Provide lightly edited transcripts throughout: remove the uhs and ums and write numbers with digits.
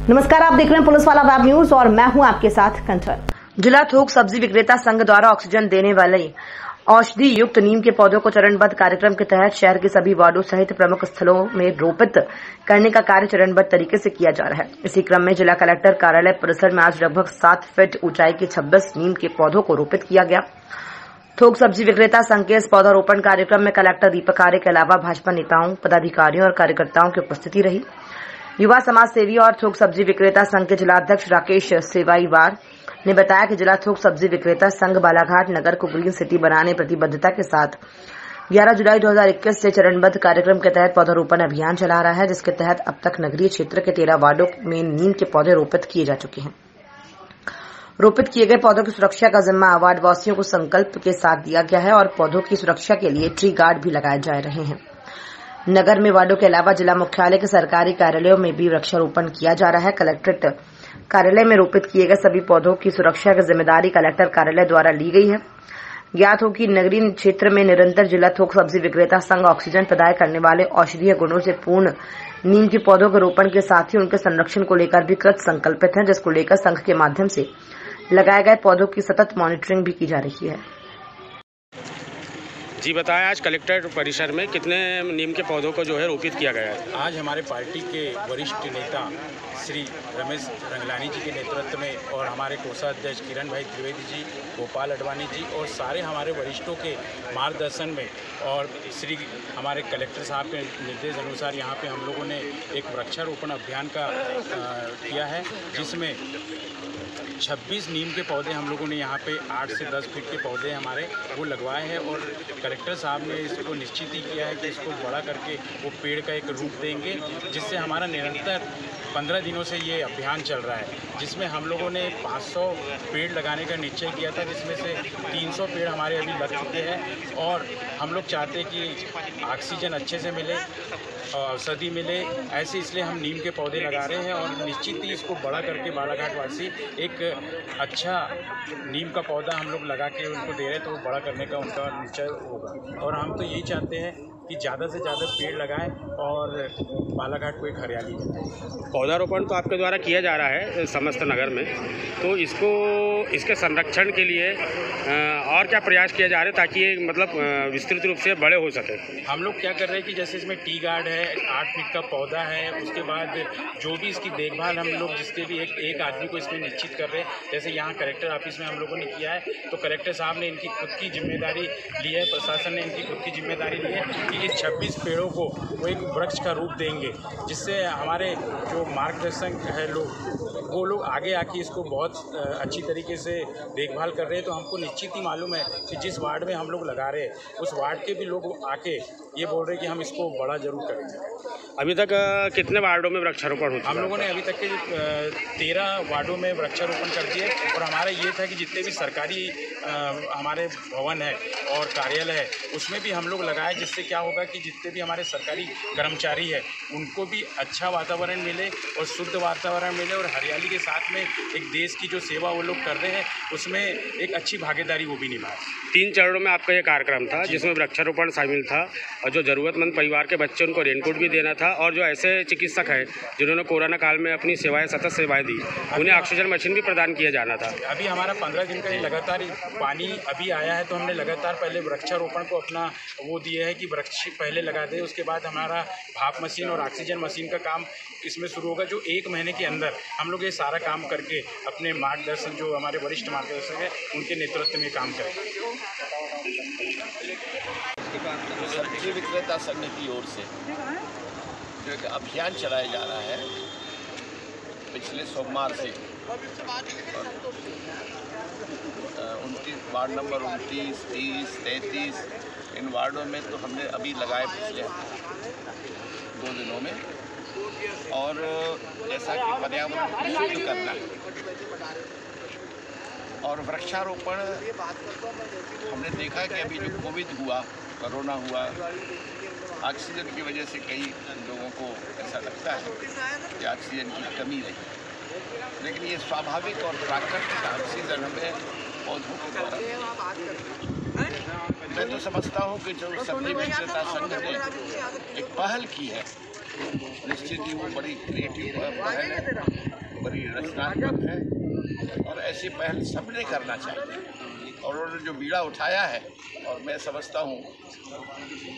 नमस्कार, आप देख रहे हैं पुलिस वाला वेब न्यूज और मैं हूं आपके साथ कंचन। जिला थोक सब्जी विक्रेता संघ द्वारा ऑक्सीजन देने वाले औषधि युक्त नीम के पौधों को चरणबद्ध कार्यक्रम के तहत शहर के सभी वार्डों सहित प्रमुख स्थलों में रोपित करने का कार्य चरणबद्ध तरीके से किया जा रहा है। इसी क्रम में जिला कलेक्टर कार्यालय परिसर में आज लगभग 7 फीट ऊंचाई के 26 नीम के पौधों को रोपित किया गया। थोक सब्जी विक्रेता संघ के इस पौधारोपण कार्यक्रम में कलेक्टर दीपक आर्य के अलावा भाजपा नेताओं, पदाधिकारियों और कार्यकर्ताओं की उपस्थिति रही। युवा समाज सेवी और थोक सब्जी विक्रेता संघ के जिलाध्यक्ष राकेश सेवाईवार ने बताया कि जिला थोक सब्जी विक्रेता संघ बालाघाट नगर को ग्रीन सिटी बनाने प्रतिबद्धता के साथ 11 जुलाई 2021 से चरणबद्ध कार्यक्रम के तहत पौधारोपण अभियान चला रहा है, जिसके तहत अब तक नगरीय क्षेत्र के 13 वार्डों में नीम के पौधे रोपित किए जा चुके हैं। रोपित किए गए पौधों की सुरक्षा का जिम्मा वार्ड वासियों को संकल्प के साथ दिया गया है और पौधों की सुरक्षा के लिए ट्री गार्ड भी लगाए जा रहे हैं। नगर में वार्डों के अलावा जिला मुख्यालय के सरकारी कार्यालयों में भी वृक्षारोपण किया जा रहा है। कलेक्ट्रेट कार्यालय में रोपित किए गए सभी पौधों की सुरक्षा की जिम्मेदारी कलेक्टर कार्यालय द्वारा ली गई है। ज्ञात हो कि नगरीय क्षेत्र में निरंतर जिला थोक सब्जी विक्रेता संघ ऑक्सीजन प्रदान करने वाले औषधीय गुणों से पूर्ण नीम के पौधों के रोपण के साथ ही उनके संरक्षण को लेकर भी कृत संकल्पित है, जिसको लेकर संघ के माध्यम से लगाए गए पौधों की सतत मॉनिटरिंग भी की जा रही है। जी बताएं, आज कलेक्टर परिसर में कितने नीम के पौधों को जो है रोपित किया गया है? आज हमारे पार्टी के वरिष्ठ नेता श्री रमेश रंगलानी जी के नेतृत्व में और हमारे कोषाध्यक्ष किरण भाई त्रिवेदी जी, गोपाल अडवाणी जी और सारे हमारे वरिष्ठों के मार्गदर्शन में और श्री हमारे कलेक्टर साहब के निर्देश अनुसार यहाँ पे हम लोगों ने एक वृक्षारोपण अभियान का किया है, जिसमें 26 नीम के पौधे हम लोगों ने यहाँ पे 8 से 10 फीट के पौधे हमारे वो लगवाए हैं और कलेक्टर साहब ने इसको निश्चित ही किया है कि इसको बड़ा करके वो पेड़ का एक रूप देंगे, जिससे हमारा निरंतर 15 दिनों से ये अभियान चल रहा है, जिसमें हम लोगों ने 500 पेड़ लगाने का निश्चय किया था, जिसमें से 300 पेड़ हमारे अभी लग चुके हैं और हम लोग चाहते हैं कि ऑक्सीजन अच्छे से मिले, औषधि मिले, ऐसे इसलिए हम नीम के पौधे लगा रहे हैं और निश्चित ही इसको बड़ा करके बालाघाट वासी एक अच्छा नीम का पौधा हम लोग लगा के उनको दे रहे हैं, तो वो बड़ा करने का उनका निश्चय होगा। और हम तो यही चाहते हैं कि ज़्यादा से ज़्यादा पेड़ लगाएं और बालाघाट को एक हरियाली दें। पौधारोपण तो आपके द्वारा किया जा रहा है समस्त नगर में, तो इसके संरक्षण के लिए और क्या प्रयास किया जा रहा है ताकि ये मतलब विस्तृत रूप से बड़े हो सके? हम लोग क्या कर रहे हैं कि जैसे इसमें टी गार्ड है, 8 फीट का पौधा है, उसके बाद जो भी इसकी देखभाल हम लोग जिसके भी एक आदमी को इसमें निश्चित कर रहे हैं। जैसे यहाँ कलेक्टर ऑफिस में हम लोगों ने किया है, तो कलेक्टर साहब ने इनकी खुद की जिम्मेदारी ली है, प्रशासन ने इनकी खुद की जिम्मेदारी ली है कि इस 26 पेड़ों को वो एक वृक्ष का रूप देंगे, जिससे हमारे जो मार्गदर्शक है वो लोग आगे आके इसको बहुत अच्छी तरीके से देखभाल कर रहे हैं। तो हमको निश्चित ही मालूम है कि जिस वार्ड में हम लोग लगा रहे हैं उस वार्ड के भी लोग आके ये बोल रहे हैं कि हम इसको बड़ा जरूर करेंगे। अभी तक कितने वार्डों में वृक्षारोपण हुआ? हम लोगों ने अभी तक के 13 वार्डों में वृक्षारोपण कर दिए और हमारा ये था कि जितने भी सरकारी हमारे भवन है और कार्यालय है उसमें भी हम लोग लगाए, जिससे क्या होगा कि जितने भी हमारे सरकारी कर्मचारी है उनको भी अच्छा वातावरण मिले और शुद्ध वातावरण मिले और हरियाली के साथ में एक देश की जो सेवा वो लोग कर रहे हैं उसमें एक अच्छी भागीदारी वो भी निभाए। 3 चरणों में आपका ये कार्यक्रम था, जिसमें वृक्षारोपण शामिल था और जो ज़रूरतमंद परिवार के बच्चे उनको रेनकोट भी देना था और जो ऐसे चिकित्सक हैं जिन्होंने कोरोना काल में अपनी सतत सेवाएं दी, उन्हें ऑक्सीजन मशीन भी प्रदान किया जाना था। अभी हमारा 15 दिन का ये लगातार पानी अभी आया है, तो हमने लगातार पहले वृक्षारोपण को अपना वो दिए है कि वृक्ष पहले लगा दें, उसके बाद हमारा भाप मशीन और ऑक्सीजन मशीन का काम इसमें शुरू होगा, जो 1 महीने के अंदर हम लोग ये सारा काम करके अपने मार्गदर्शन जो हमारे वरिष्ठ मार्गदर्शक हैं उनके नेतृत्व में काम करेंगे। सब्जी विक्रेता संघ की ओर से जो एक अभियान चलाया जा रहा है पिछले सोमवार से 29 वार्ड नंबर 29, 30, 33 इन वार्डों में तो हमने अभी लगाए पिछले 2 दिनों में। और जैसा कि पर्यावरण को शुद्ध करना और वृक्षारोपण, हमने देखा कि अभी जो कोविड हुआ, कोरोना हुआ, ऑक्सीजन की वजह से कई लोगों को ऐसा लगता है कि ऑक्सीजन की कमी रही, लेकिन ये स्वाभाविक और प्राकृतिक ऑक्सीजन हमें पौधों के द्वारा। मैं तो समझता हूँ कि जो सब्जी विक्रेता संघ ने एक पहल की है निश्चित ही वो बड़ी क्रिएटिव पहल है, बड़ी रचनात्मक है और ऐसी पहल सबने करना चाहिए। और उन्होंने जो बीड़ा उठाया है, और मैं समझता हूँ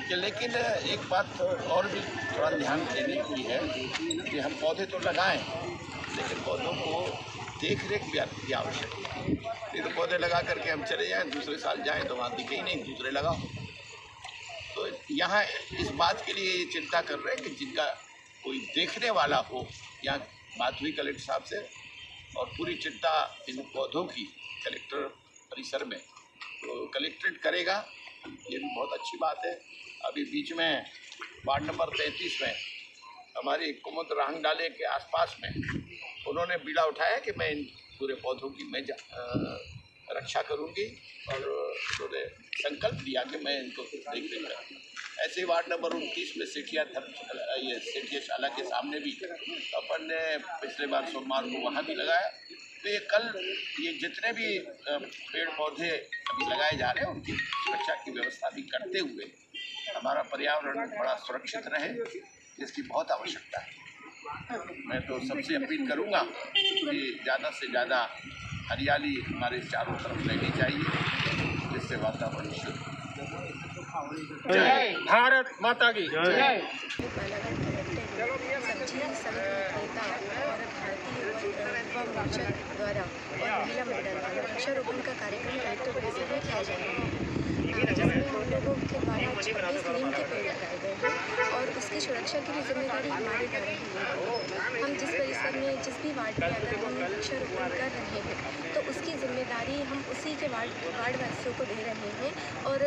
कि लेकिन एक बात और भी थोड़ा ध्यान देने की है कि हम पौधे तो लगाएं, लेकिन पौधों को देख रेख भी आवश्यक है। नहीं तो पौधे लगा करके हम चले जाएं, दूसरे साल जाएं तो वहाँ दिखे ही नहीं, दूसरे लगाओ। तो यहाँ इस बात के लिए चिंता कर रहे हैं कि जिनका कोई देखने वाला हो। यहाँ बात हुई कलेक्टर साहब से और पूरी चिंता इन पौधों की कलेक्टर परिसर में तो कलेक्ट्रेट करेगा, ये भी बहुत अच्छी बात है। अभी बीच में वार्ड नंबर 33 में हमारी कुमुद राहंग डाले के आसपास में उन्होंने बीड़ा उठाया कि मैं इन पूरे पौधों की मैं रक्षा करूंगी और उन्होंने संकल्प लिया कि मैं इनको देख रेख करूँगी। ऐसे ही वार्ड नंबर 29 में सेठिया शाला के सामने भी अपन ने पिछले बार सोमवार को वहाँ भी लगाया। तो ये कल ये जितने भी पेड़ पौधे अभी लगाए जा रहे हैं उनकी सुरक्षा की व्यवस्था भी करते हुए हमारा पर्यावरण बड़ा सुरक्षित रहे, इसकी बहुत आवश्यकता है। मैं तो सबसे अपील करूंगा कि ज़्यादा से ज़्यादा हरियाली हमारे चारों तरफ रहनी चाहिए, जिससे वातावरण शुद्ध। जय भारत माता की जय। सब्जी संघ नेता और भारतीय युवा मोर्चा द्वारा और महिला मंडल द्वारा वृक्षारोपण का कार्यक्रम कलेक्टर परिसर में किया जा रहा है, जिसमें हम लोगों के द्वारा 26 नीम के पेड़ लगाए गए हैं और उसकी सुरक्षा की भी जिम्मेदारी हमारे द्वारा ही है। हम जिस परिसर में जिस भी वार्ड में अगर हम वृक्षारोपण कर रहे हैं तो उसकी जिम्मेदारी हम उसी के वार्ड वासियों को दे रहे हैं और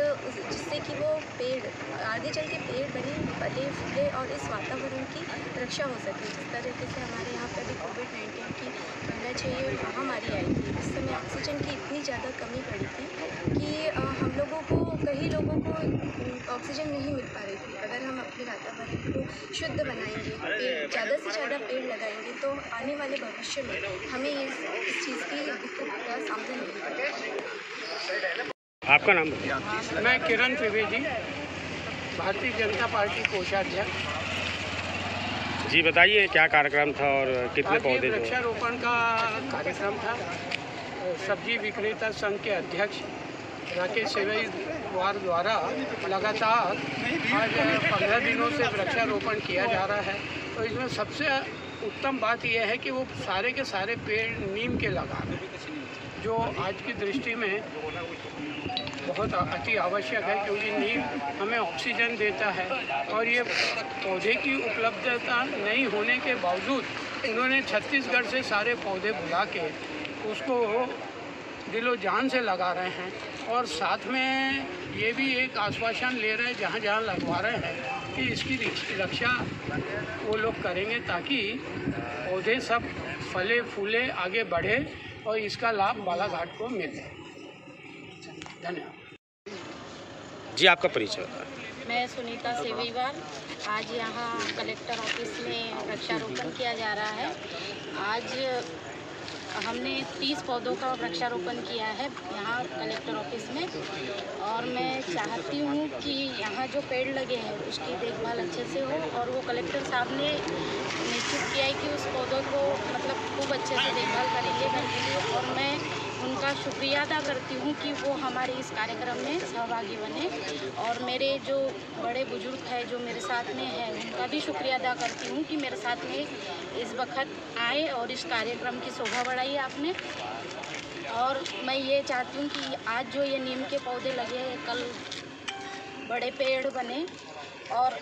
जिससे कि वो पेड़ आगे चल के पेड़ फले फूले और इस वातावरण की रक्षा हो सके। जिस तरीके से हमारे यहाँ पर भी कोविड-19 की कहना चाहिए महामारी आई थी, उस समय ऑक्सीजन की इतनी ज़्यादा कमी पड़ी थी कि हम लोगों को कई लोगों को ऑक्सीजन नहीं मिल पा रही थी। अगर हम अपने वातावरण को शुद्ध बनाएंगे, पेड़ ज़्यादा से ज़्यादा पेड़ लगाएंगे तो आने वाले भविष्य में हमें इस चीज़ की दिक्कत का सामना नहीं करना। आपका नाम? मैं किरण त्रिवेदी, भारतीय जनता पार्टी कोषाध्यक्ष। जी बताइए क्या कार्यक्रम था और कितने पौधे? वृक्षारोपण का कार्यक्रम था। सब्जी विक्रेता संघ के अध्यक्ष राकेश सेवईवार द्वारा लगातार आज 15 दिनों से वृक्षारोपण किया जा रहा है। तो इसमें सबसे उत्तम बात यह है कि वो सारे के सारे पेड़ नीम के लगा रहे हैं, जो आज की दृष्टि में बहुत अति आवश्यक है, क्योंकि नीम हमें ऑक्सीजन देता है। और ये पौधे की उपलब्धता नहीं होने के बावजूद उन्होंने छत्तीसगढ़ से सारे पौधे बुला के उसको दिलो जान से लगा रहे हैं और साथ में ये भी एक आश्वासन ले रहे हैं जहाँ जहाँ लगवा रहे हैं कि इसकी रक्षा वो लोग करेंगे ताकि पौधे सब फले फूले आगे बढ़े और इसका लाभ बालाघाट को मिले। धन्यवाद जी। आपका परिचय? मैं सुनीता सेवीवाल। आज यहाँ कलेक्टर ऑफिस में वृक्षारोपण किया जा रहा है। आज हमने 30 पौधों का वृक्षारोपण किया है यहाँ कलेक्टर ऑफिस में और मैं चाहती हूँ कि यहाँ जो पेड़ लगे हैं उसकी देखभाल अच्छे से हो और वो कलेक्टर साहब ने निश्चित किया है कि उस पौधों को मतलब खूब अच्छे से देखभाल करेंगे और मैं उनका शुक्रिया अदा करती हूँ कि वो हमारे इस कार्यक्रम में सहभागी बने और मेरे जो बड़े बुजुर्ग हैं जो मेरे साथ में हैं उनका भी शुक्रिया अदा करती हूँ कि मेरे साथ में इस वक्त आए और इस कार्यक्रम की शोभा बढ़ाई आपने। और मैं ये चाहती हूँ कि आज जो ये नीम के पौधे लगे हैं कल बड़े पेड़ बने और